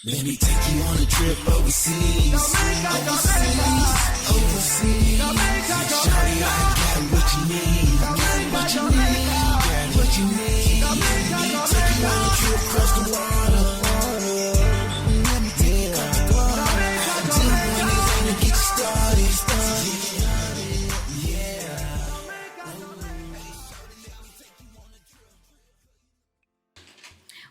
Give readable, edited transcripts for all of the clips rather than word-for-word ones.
Let me take you on a trip overseas. Overseas. Shawty, I got what you need. What you need. What you need. Let me take you on a trip across the water. Let me take you across the water. I'll do anything to get you started.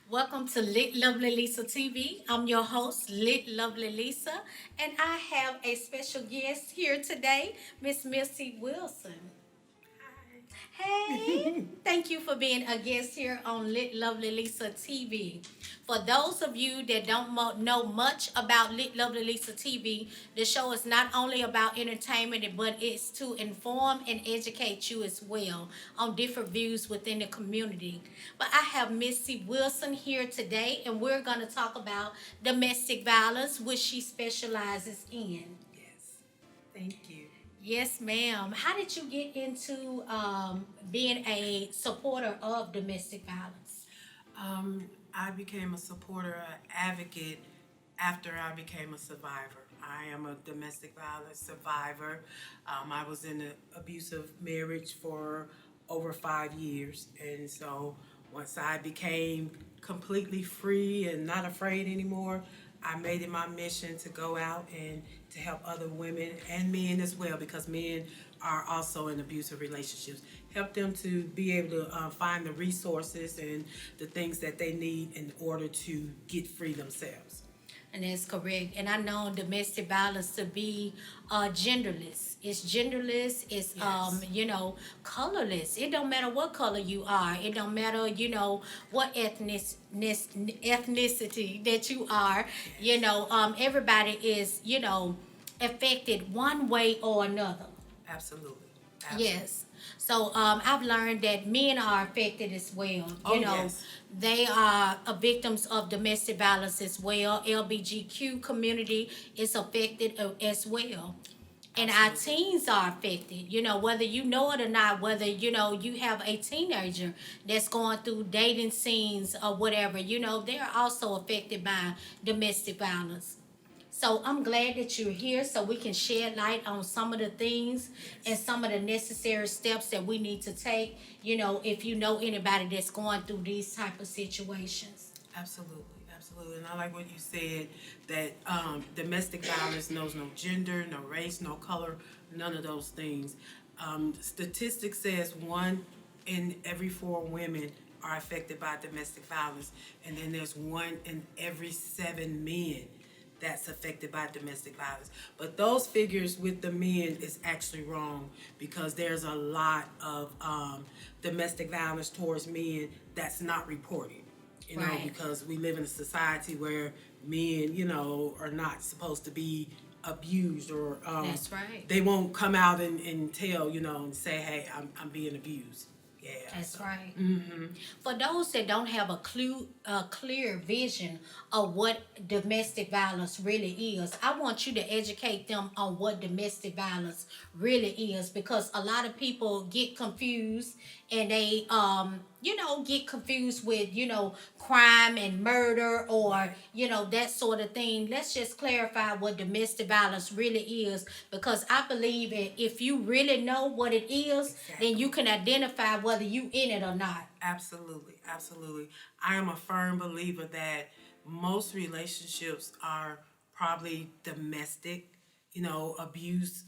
Welcome to Lit Lovely Lisa TV. I'm your host, Lit Lovely Lisa, and I have a special guest here today, Miss Missy Wilson. Hey, thank you for being a guest here on Lit Lovely Lisa TV. For those of you that don't know much about Lit Lovely Lisa TV, the show is not only about entertainment, but it's to inform and educate you as well on different views within the community. But I have Missy Wilson here today, and we're going to talk about domestic violence, which she specializes in. Yes. Thank you. Yes, ma'am. How did you get into being a supporter of domestic violence? I became a supporter, an advocate after I became a survivor. I am a domestic violence survivor. I was in an abusive marriage for over 5 years. And so once I became completely free and not afraid anymore, I made it my mission to go out and to help other women and men as well, because men are also in abusive relationships. Help them to be able to find the resources and the things that they need in order to get free themselves. And that's correct. And I know domestic violence to be genderless. It's genderless. It's colorless. It don't matter what color you are. It don't matter what ethnicity that you are. Everybody is affected one way or another. Absolutely. Yes. So I've learned that men are affected as well. Yes. They are victims of domestic violence as well. LBGQ community is affected as well. And our teens are affected, whether you know it or not, whether, you have a teenager that's going through dating scenes or whatever, they're also affected by domestic violence. So I'm glad that you're here so we can shed light on some of the things and some of the necessary steps that we need to take, if you know anybody that's going through these type of situations. Absolutely. And I like what you said, that domestic violence knows no gender, no race, no color, none of those things. Statistics says 1 in every 4 women are affected by domestic violence, and then there's 1 in every 7 men that's affected by domestic violence. But those figures with the men is actually wrong, because there's a lot of domestic violence towards men that's not reported. Right. Because we live in a society where men, are not supposed to be abused, or That's right. they won't come out and tell, and say, hey, I'm being abused. Yeah. That's right. Mm-hmm. For those that don't have a clear vision of what domestic violence really is, I want you to educate them on what domestic violence really is, because a lot of people get confused, and they get confused with crime and murder, or that sort of thing. Let's just clarify what domestic violence really is, because I believe if you really know what it is, Exactly. then you can identify whether you in it or not. Absolutely. I am a firm believer that most relationships are probably domestic, abuse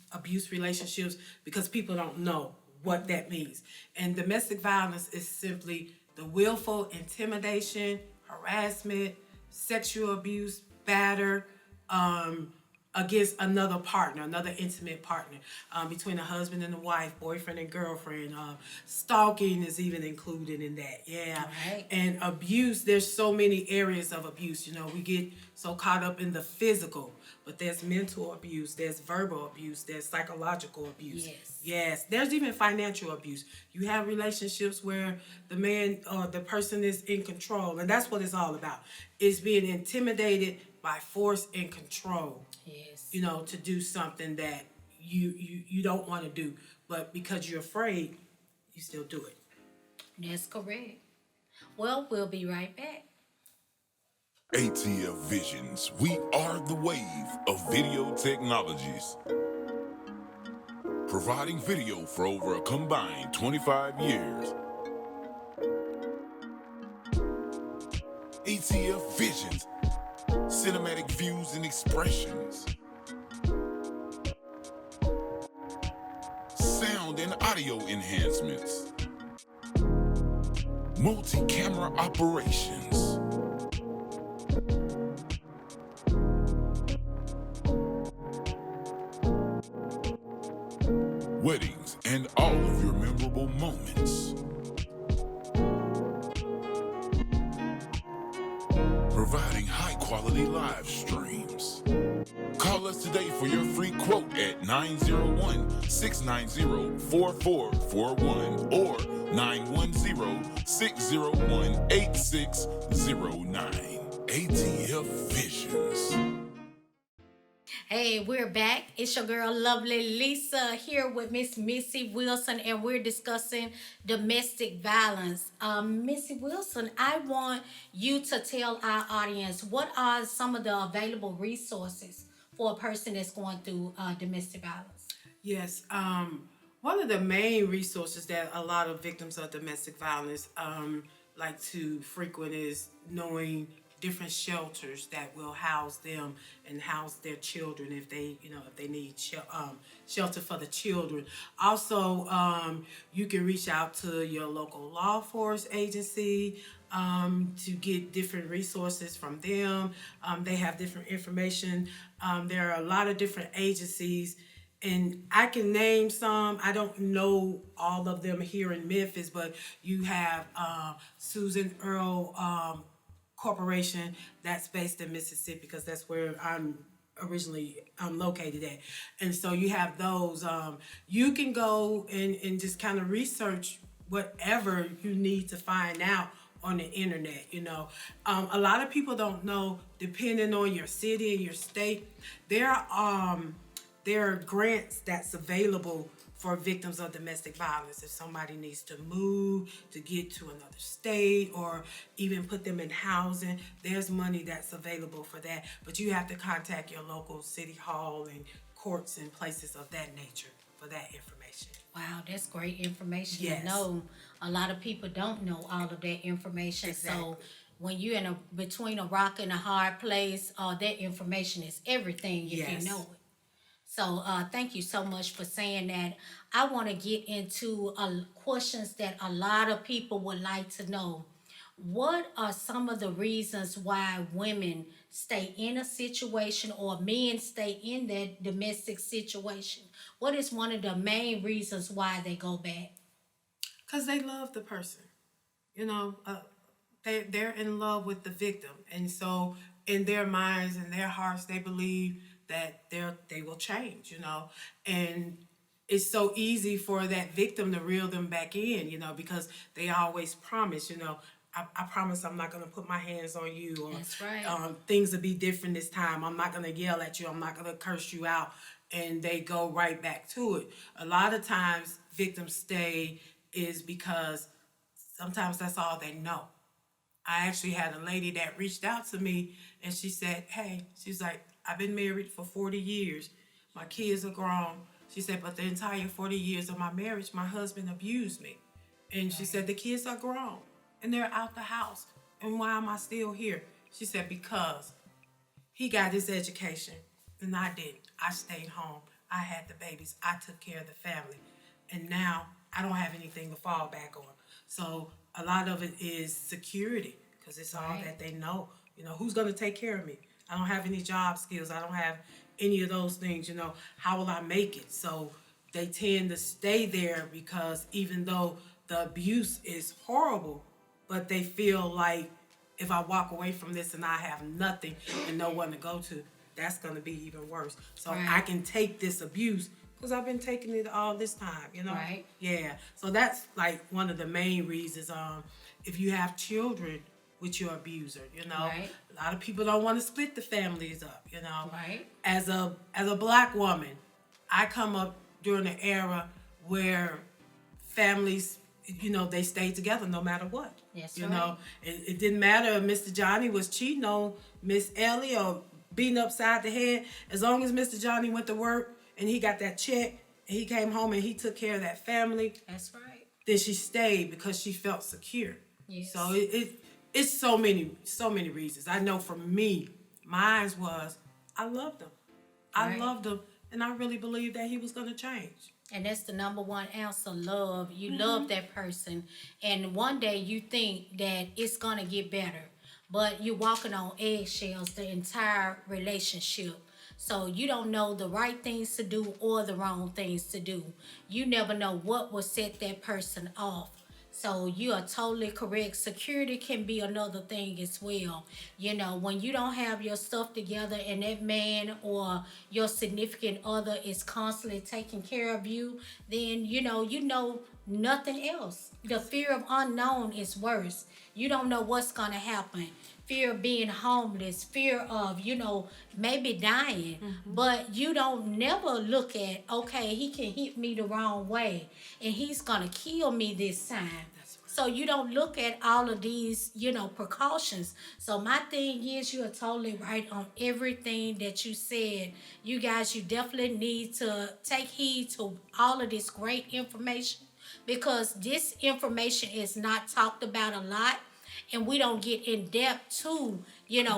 relationships, because people don't know what that means. And domestic violence is simply the willful intimidation, harassment, sexual abuse, batter, against another partner, another intimate partner, between a husband and a wife, boyfriend and girlfriend. Stalking is even included in that. Yeah. Right. And abuse, there's so many areas of abuse. We get so caught up in the physical, but there's mental abuse, there's verbal abuse, there's psychological abuse. Yes. There's even financial abuse. You have relationships where the man or the person is in control, and that's what it's all about. It's being intimidated by force and control. Yes. To do something that you don't want to do, but because you're afraid, you still do it. That's correct. Well, we'll be right back. ATF Visions, we are the wave of video technologies. Providing video for over a combined 25 years. ATF Visions, cinematic views and expressions. Sound and audio enhancements. Multi-camera operations. Weddings and all of your memorable moments. Providing high-quality live streams. Call us today for your free quote at 901-690-4441 or 910-601-8609. ATF Visions. Hey, we're back. It's your girl, Lovely Lisa, here with Miss Missy Wilson, and we're discussing domestic violence. Missy Wilson, I want you to tell our audience what are some of the available resources for a person that's going through domestic violence. Yes. One of the main resources that a lot of victims of domestic violence like to frequent is knowing different shelters that will house them and house their children if they, if they need shelter for the children. Also, you can reach out to your local law force agency to get different resources from them. They have different information. There are a lot of different agencies, and I can name some. I don't know all of them here in Memphis, but you have Susan Earl Corporation that's based in Mississippi, because that's where I'm originally located at. And so you have those. You can go and just kind of research whatever you need to find out on the internet. A lot of people don't know, depending on your city and your state, there are grants that's available for victims of domestic violence. If somebody needs to move to get to another state or even put them in housing, there's money that's available for that. But you have to contact your local city hall and courts and places of that nature for that information. Wow, that's great information Yes. to know. A lot of people don't know all of that information. Exactly. So when you're in between a rock and a hard place, that information is everything if Yes. you know it. So thank you so much for saying that. I want to get into questions that a lot of people would like to know. What are some of the reasons why women stay in a situation or men stay in that domestic situation? What is one of the main reasons why they go back? Because they love the person. They're in love with the victim. And so in their minds and their hearts, they believe that they will change, and it's so easy for that victim to reel them back in, because they always promise, I promise I'm not going to put my hands on you, or That's right. Things will be different this time. I'm not going to yell at you. I'm not going to curse you out. And they go right back to it. A lot of times victims stay is because sometimes that's all they know. I actually had a lady that reached out to me, and she said, hey, she's like, I've been married for 40 years. My kids are grown. She said, but the entire 40 years of my marriage, my husband abused me. And she said, the kids are grown and they're out the house. And why am I still here? She said, because he got his education and I didn't. I stayed home. I had the babies. I took care of the family. And now I don't have anything to fall back on. So a lot of it is security, because it's all that they know. Who's going to take care of me? I don't have any job skills. I don't have any of those things. How will I make it? So they tend to stay there because even though the abuse is horrible, but they feel like if I walk away from this and I have nothing and no one to go to, that's going to be even worse. So I can take this abuse because I've been taking it all this time, Right. Yeah. So that's like one of the main reasons. If you have children with your abuser, Right. a lot of people don't want to split the families up, Right. As a Black woman, I come up during an era where families they stayed together no matter what. That's you right. know, it didn't matter if Mr. Johnny was cheating on Miss Ellie or beating upside the head. As long as Mr. Johnny went to work and he got that check and he came home and he took care of that family, That's right. then she stayed because she felt secure. Yes. So it's so many reasons. I know for me, mine was I loved him. I Right. loved him, and I really believed that he was going to change. And that's the number one answer, love. You love that person. And one day you think that it's going to get better. But you're walking on eggshells the entire relationship. So you don't know the right things to do or the wrong things to do. You never know what will set that person off. So you are totally correct. Security can be another thing as well. When you don't have your stuff together and that man or your significant other is constantly taking care of you, then you know nothing else. The fear of unknown is worse. You don't know what's gonna happen. Fear of being homeless, fear of, maybe dying. But you don't never look at, okay, he can hit me the wrong way and he's gonna kill me this time. So you don't look at all of these, precautions. So my thing is, you are totally right on everything that you said. You guys, you definitely need to take heed to all of this great information because this information is not talked about a lot. And we don't get in depth to,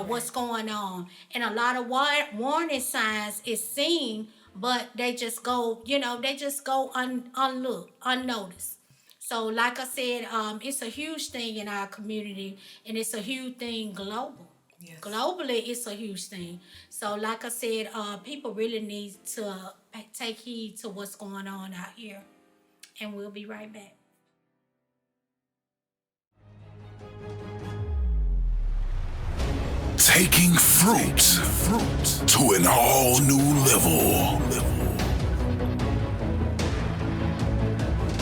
what's going on. And a lot of warning signs is seen, but they just go, unnoticed. So, like I said, it's a huge thing in our community, and it's a huge thing global. Yes. Globally, it's a huge thing. So, like I said, people really need to take heed to what's going on out here. And we'll be right back. Taking fruit to an all new level.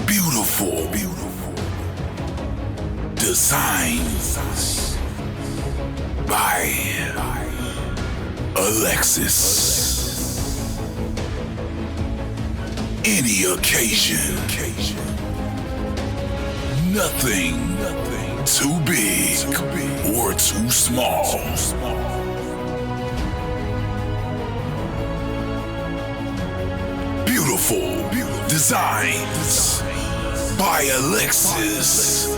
Beautiful designs by Alexis. Any occasion, nothing too big or too small. Beautiful designs by Alexis.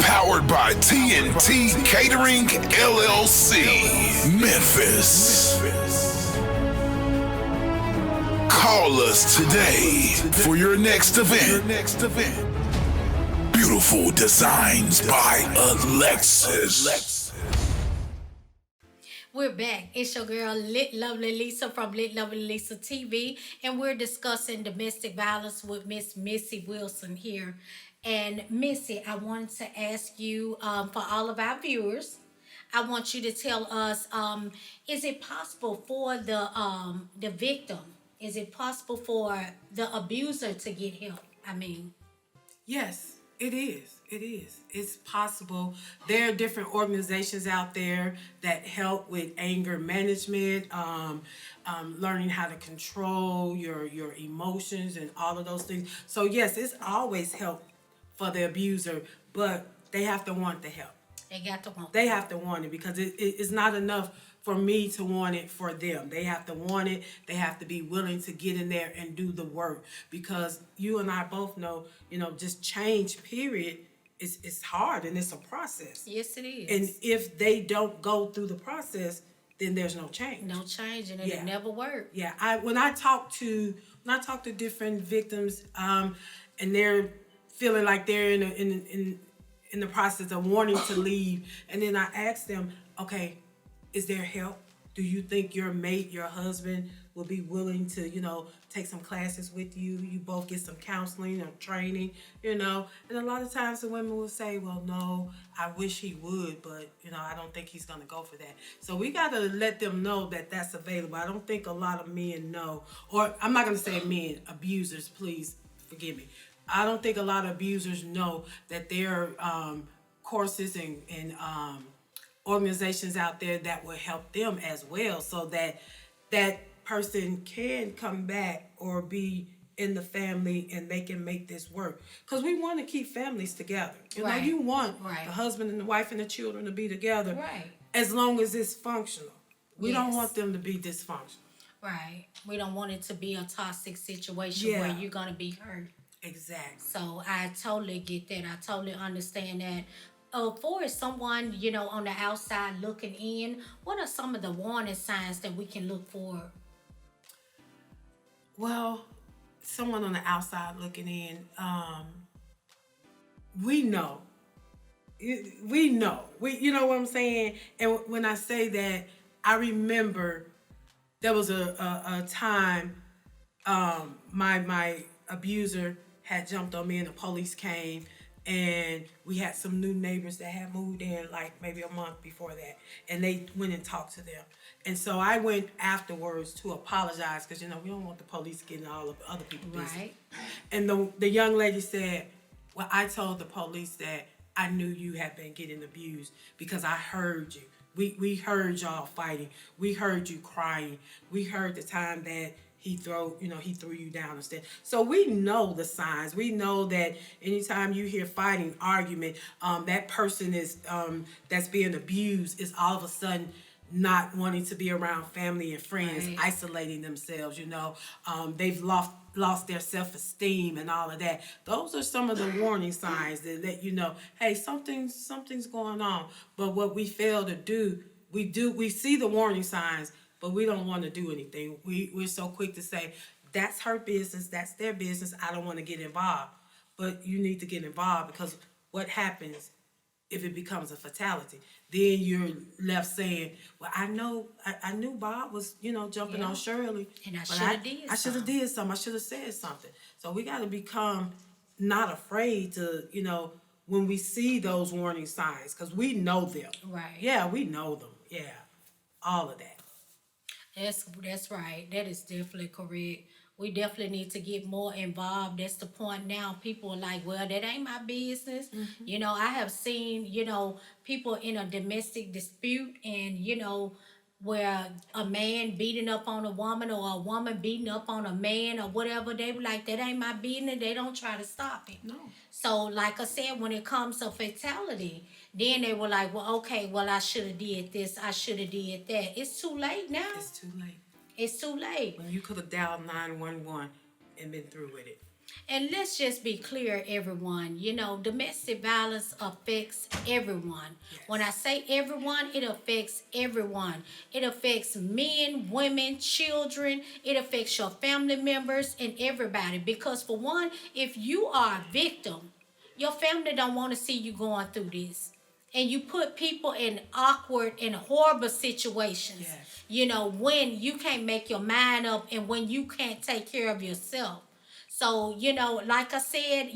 Powered by TNT Catering LLC, Memphis. Call us today for your next event. Beautiful designs by Alexis. We're back. It's your girl, Lit Lovely Lisa from Lit Lovely Lisa TV, and we're discussing domestic violence with Miss Missy Wilson here. And Missy, I wanted to ask you, for all of our viewers, I want you to tell us, is it possible for the victim, is it possible for the abuser to get help? Yes, it is. It's possible. There are different organizations out there that help with anger management, learning how to control your emotions and all of those things. So yes, it's always help for the abuser, but they have to want the help. They have to want it because it's not enough for me to want it for them. They have to want it. They have to be willing to get in there and do the work because you and I both know, just change, period, it's hard and it's a process. Yes, it is. And if they don't go through the process, then there's no change. No change, and it'll never work. Yeah, when I talk to different victims, and they're feeling like they're in the process of wanting to leave, and then I ask them, okay, is there help? Do you think your mate, your husband, will be willing to, take some classes with you? You both get some counseling or training, And a lot of times the women will say, well, no, I wish he would, but, I don't think he's going to go for that. So we got to let them know that that's available. I don't think a lot of men know, or I'm not going to say men, abusers, please forgive me. I don't think a lot of abusers know that there are courses and organizations out there that will help them as well, so that that person can come back or be in the family and they can make this work. Because we want to keep families together. You know, Right. you want Right. the husband and the wife and the children to be together Right. as long as it's functional. We don't Yes. want them to be dysfunctional. Right. We don't want it to be a toxic situation where Yeah. you're going to be hurt. Exactly. So I totally get that. I totally understand that. For someone, on the outside looking in, what are some of the warning signs that we can look for? Well, someone on the outside looking in, we know. We know. You know what I'm saying? And when I say that, I remember there was a time my abuser had jumped on me and the police came, and we had some new neighbors that had moved in like maybe a month before that, and they went and talked to them. And so I went afterwards to apologize because we don't want the police getting all of other people's business. Right. And the young lady said, well, I told the police that I knew you had been getting abused because I heard you. We heard y'all fighting. We heard you crying. We heard the time that he threw you down instead. So we know the signs. We know that anytime you hear fighting, argument, that person is that's being abused is all of a sudden not wanting to be around family and friends, Right. isolating themselves. They've lost their self-esteem and all of that. Those are some of the warning signs that let you know, hey, something's going on. But what we fail to do, we see the warning signs, but we don't want to do anything. We're so quick to say, that's her business, that's their business, I don't want to get involved. But you need to get involved, because what happens if it becomes a fatality? Then you're left saying, well, I knew Bob was, jumping Yeah. on Shirley. And I but shoulda did I should have something. did something. I should have said something. So we got to become not afraid to, when we see those warning signs, because we know them. Right. Yeah, we know them. Yeah, all of that. That's right. That is definitely correct. We definitely need to get more involved. That's the point now. People are like, well, that ain't my business. I have seen, people in a domestic dispute and, where a man beating up on a woman or a woman beating up on a man or whatever, they be like, that ain't my business. They don't try to stop it. No. So, like I said, when it comes to fatality, then they were like, well, okay, well, I should have did this. I should have did that. It's too late now. It's too late. It's too late. When you could have dialed 911 and been through with it. And let's just be clear, everyone. Domestic violence affects everyone. Yes. When I say everyone, it affects everyone. It affects men, women, children. It affects your family members and everybody. Because for one, if you are a victim, your family don't want to see you going through this. And you put people in awkward and horrible situations. Yes. When you can't make your mind up and when you can't take care of yourself. So, like I said,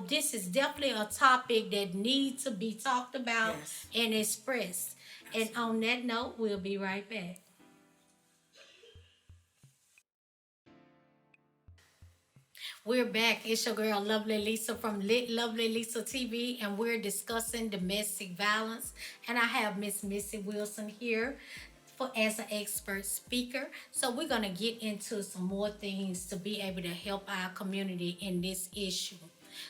this is definitely a topic that needs to be talked about Yes. and expressed. And on that note, we'll be right back. We're back. It's your girl, Lovely Lisa from Lit Lovely Lisa TV, and we're discussing domestic violence. And I have Miss Missy Wilson here as an expert speaker. So we're going to get into some more things to be able to help our community in this issue.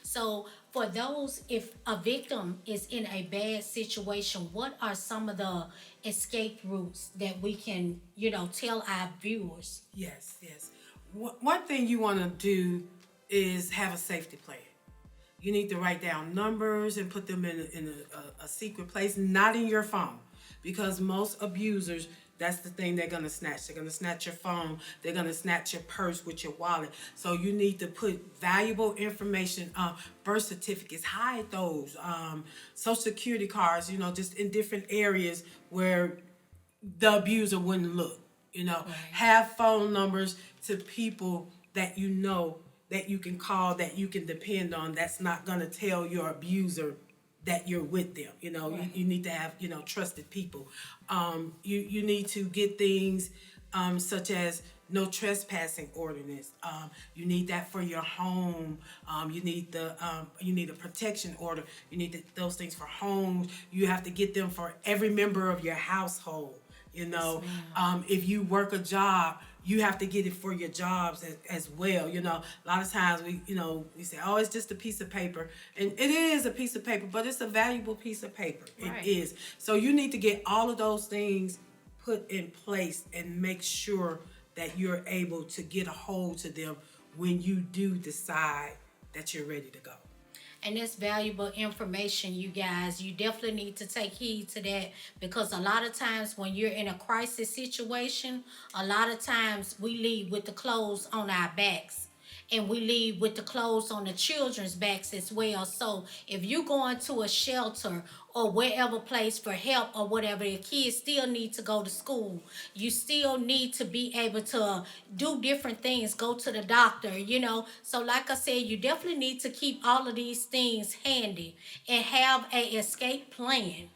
So for those, if a victim is in a bad situation, what are some of the escape routes that we can, tell our viewers? Yes. One thing you want to do is have a safety plan. You need to write down numbers and put them in a secret place, not in your phone, because most abusers, that's the thing they're going to snatch. They're going to snatch your phone. They're going to snatch your purse with your wallet. So you need to put valuable information, birth certificates, hide those, social security cards, just in different areas where the abuser wouldn't look, Right. Have phone numbers to people that that you can call, that you can depend on, that's not going to tell your abuser that you're with them. Right. You need to have, trusted people. You need to get things such as no trespassing ordinance. You need that for your home. You need a protection order. You need those things for homes. You have to get them for every member of your household. If you work a job, you have to get it for your jobs as well. You know, a lot of times we say, oh, it's just a piece of paper. And it is a piece of paper, but it's a valuable piece of paper. Right. It is. So you need to get all of those things put in place and make sure that you're able to get a hold to them when you do decide that you're ready to go. And that's valuable information, you guys. You definitely need to take heed to that, because a lot of times when you're in a crisis situation, a lot of times we leave with the clothes on our backs, and we leave with the clothes on the children's backs as well. So if you go into a shelter or wherever place for help or whatever, the kids still need to go to school. You still need to be able to do different things, go to the doctor, you know. So like I said, you definitely need to keep all of these things handy and have a escape plan.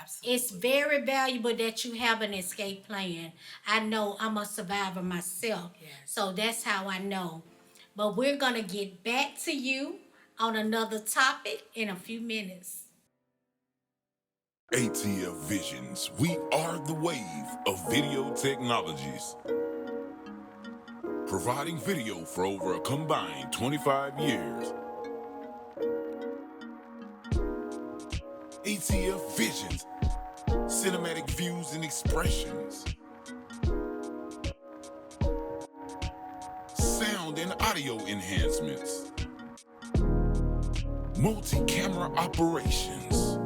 Absolutely. It's very valuable that you have an escape plan. I know I'm a survivor myself, Yes. so that's how I know. But we're going to get back to you on another topic in a few minutes. ATF Visions, we are the wave of video technologies. Providing video for over a combined 25 years. ATF Visions, cinematic views and expressions. Sound and audio enhancements. Multi-camera operations.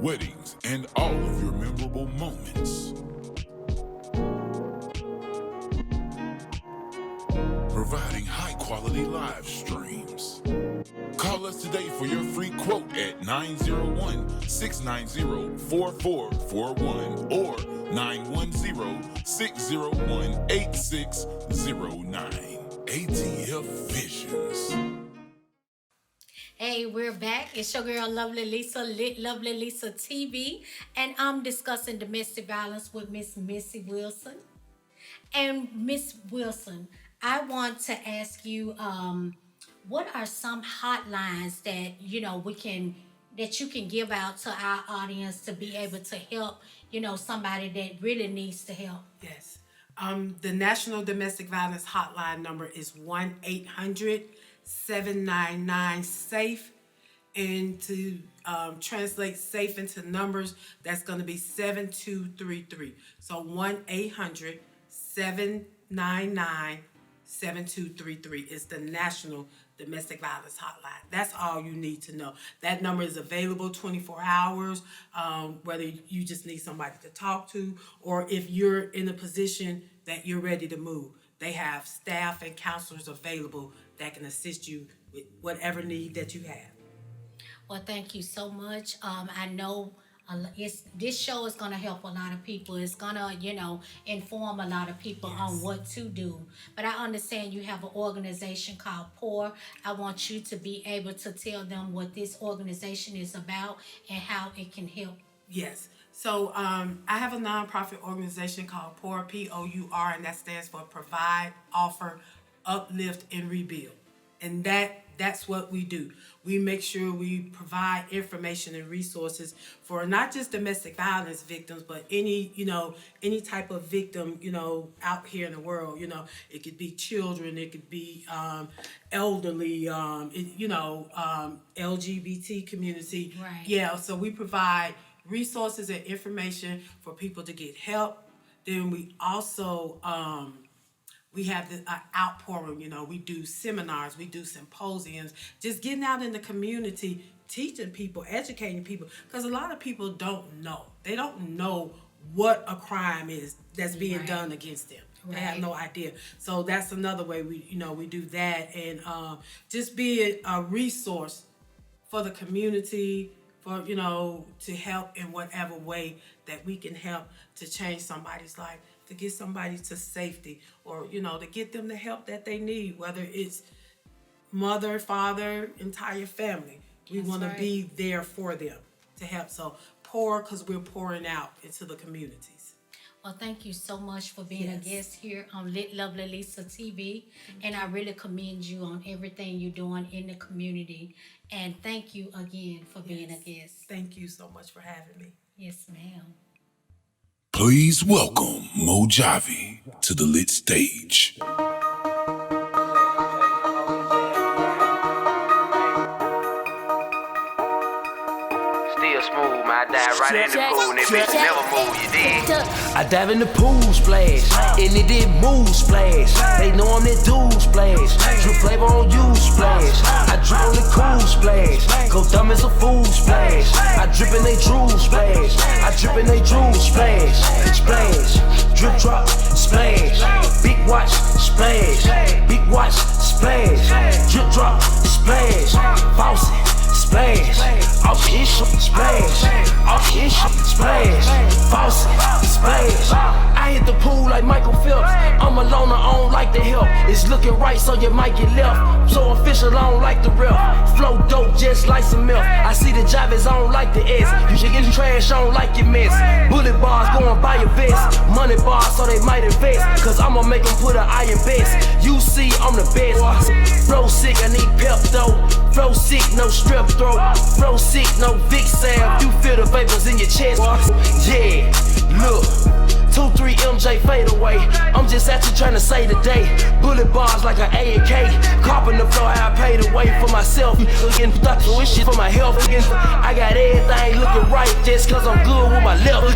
Weddings and all of your memorable moments. Providing high-quality live streams. Call us today for your free quote at 901-690-4441 or 910-601-8609. ATF Visions. Hey, we're back. It's your girl, Lovely Lisa, Lit Lovely Lisa TV, and I'm discussing domestic violence with Miss Missy Wilson. And Miss Wilson, I want to ask you, what are some hotlines that that you can give out to our audience to be able to help, somebody that really needs the help? Yes. The National Domestic Violence Hotline number is 1-800-799-SAFE. And to translate SAFE into numbers, that's going to be 7233. So 1-800-799-7233 is the National Domestic Violence Hotline. That's all you need to know. That number is available 24 hours, whether you just need somebody to talk to, or if you're in a position that you're ready to move. They have staff and counselors available that can assist you with whatever need that you have. Well, thank you so much. I know this show is going to help a lot of people. It's going to, inform a lot of people on what to do. But I understand you have an organization called POUR. I want you to be able to tell them what this organization is about and how it can help. Yes. So I have a nonprofit organization called POUR, P-O-U-R, and that stands for Provide, Offer, Uplift, and Rebuild. And that's what we do. We make sure we provide information and resources for not just domestic violence victims, but any type of victim, out here in the world. It could be children, it could be elderly, LGBT community. Right. Yeah, so we provide resources and information for people to get help. Then we also we have the outpouring, we do seminars, we do symposiums, just getting out in the community, teaching people, educating people, because a lot of people don't know. They don't know what a crime is that's being done against them. Right. They have no idea. So that's another way we do that, and just be a resource for the community, for, to help in whatever way that we can help to change somebody's life, to get somebody to safety, or, to get them the help that they need, whether it's mother, father, entire family. We want to be there for them to help. So pour, because we're pouring out into the communities. Well, thank you so much for being a guest here on Lit Lovely Lisa TV. And I really commend you on everything you're doing in the community. And thank you again for being a guest. Thank you so much for having me. Yes, ma'am. Please welcome Mojave to the lit stage. Still smooth, man. I dive right in the pool and that bitch never move, you dig? I dive in the pool splash, and it did move splash. They know I'm that dude splash. Drip flavor on you splash. I drip on the cool splash. Go dumb as a fool splash. I drip in they drool splash. I drip in they drool splash. Splash. Drip drop splash. Big watch splash. Big watch splash. Drip drop splash. Faucet splash. Off his splash. Off his splash. Faucet splash. I hit the pool like Michael Phelps. I'm a loner, I don't like the help. It's looking right, so you might get left. So official, I don't like the rep. Flow dope, just like some milk. I see the job is I don't like the S. You should get trash, I don't like your mess. Bullet bars, go and buy your vest. Money bars, so they might invest. Cause I'ma make them put an iron vest. You see, I'm the best. Flow sick, I need Pepto. Flow sick, no strep throat. Flow sick, no Vic Sam. You feel the vapors in your chest. Yeah, look. 2-3 MJ fade away. I'm just out here trying to say today. Bullet bars like an A and K. Cop in the floor, how I paid away for myself. Looking for shit for my health. I got everything looking right just cause I'm good with my left.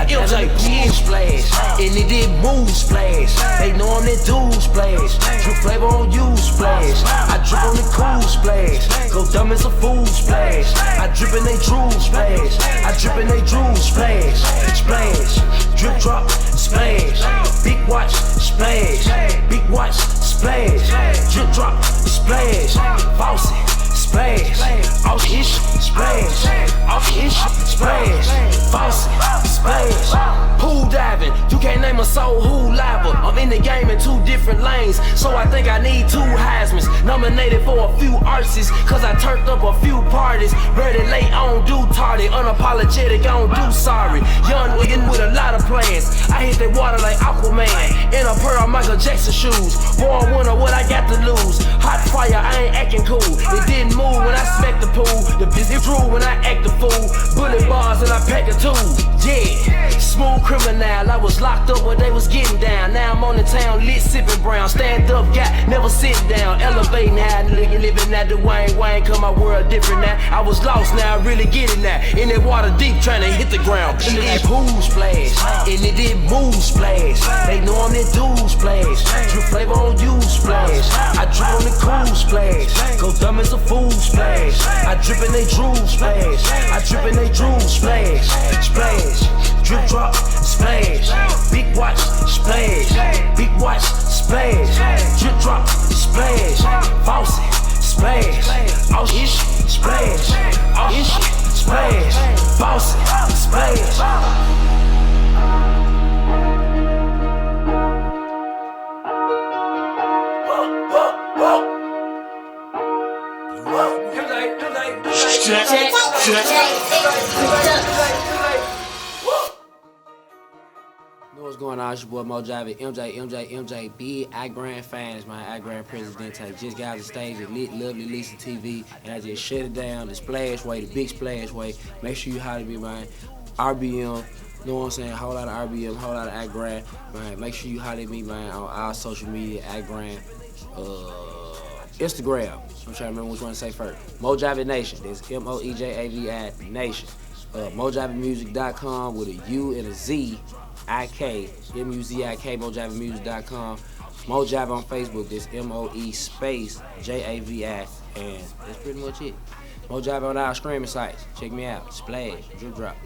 MJ pool splash, and it did move splash. They know I'm that dude splash. Drip flavor on you splash. I drip on the cool splash. Go dumb as a fool splash. I drip in they drool splash. I drip in they drool splash. Splash. Drip drop splash. Big watch splash. Big watch splash. Drip drop splash. Faucet splash. Off his splash. Off his splash. Faucet splash. Pool diving, you can't name a soul who liable. I'm in the game in 2 different lanes, so I think I need 2 Heismans. Nominated for a few artists, cause I turned up a few parties. Ready late, I don't do tardy. Unapologetic, I don't do sorry. Young nigga with a lot of plans. I hit that water like Aquaman. In a pair of Michael Jackson shoes. Born winner, what I got to lose? Hot fire, I ain't acting cool. It didn't move when I smacked the pool. The busy drew when I act the fool. Bullet bars and I packed the 2. Yeah, smooth criminal. I was locked up when they was getting down. Now I'm on the town, lit, sipping brown. Stand up, got never sit down. Elevating how living at the Wayne. Cause my world different now. I was lost, now I really get it now. In that water deep, trying to hit the ground. In that pool splash, and it did move splash. They know I'm that dude splash. Drip flavor on you splash. I drip on the cool splash. Go dumb as a fool splash. I drip in they drool splash. I drip in they drool splash. Splash. Drip drop splash. Big watch splash. Big watch splash. Drip drop splash. Faucet splash. Off his splash. Off his splash. Faucet splash. What's going on? It's your boy Mojave, MJ, big I-Grand fans, man. I-Grand Presidente. Just got on the stage at Lit Lovely Lisa TV, and I just shut it down. The splash way, the big splash way. Make sure you holler at me, man. RBM, you know what I'm saying? Whole lot of RBM, whole lot of I-Grand, man. Make sure you holler at me, man, on our social media, I-Grand, Instagram. I'm trying to remember which one to say first. Mojave Nation. That's MOEJAVI Nation. MojaveMusic.com with a U and a Z. IK, MUZIK, MojaveMusic.com. Mojave on Facebook, that's MOE space JAVI, and that's pretty much it. Mojave on our streaming sites. Check me out. Splash, Drip Drop.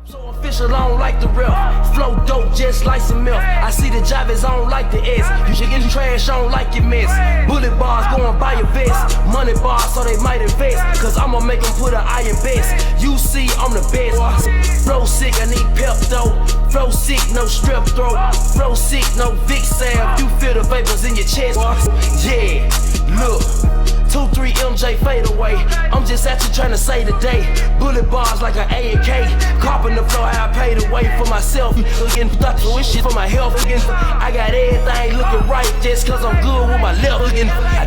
So official, I don't like the rep. Flow dope, just like some milk. I see the job is I don't like the S. You should get trash, I don't like your mess. Bullet bars, go and buy your vest. Money bars, so they might invest. Cause I'ma make them put an iron vest. You see, I'm the best. Flow sick, I need Pepto. Flow sick, no strep throat. Flow sick, no Vic Sam. You feel the vapors in your chest. Yeah, look. 2-3 MJ fade away. I'm just just at you trying to say today. Bullet bars like an A&K. Cop in the floor, how I paid away for myself. Looking with shit for my health. I got everything looking right just cause I'm good with my left.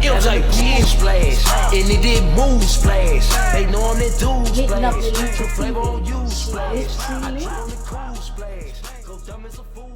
It was like boom splash, and it did move splash. They know I'm that dude splash. True flavor on you splash. I try on the cool splash. Go dumb as a fool.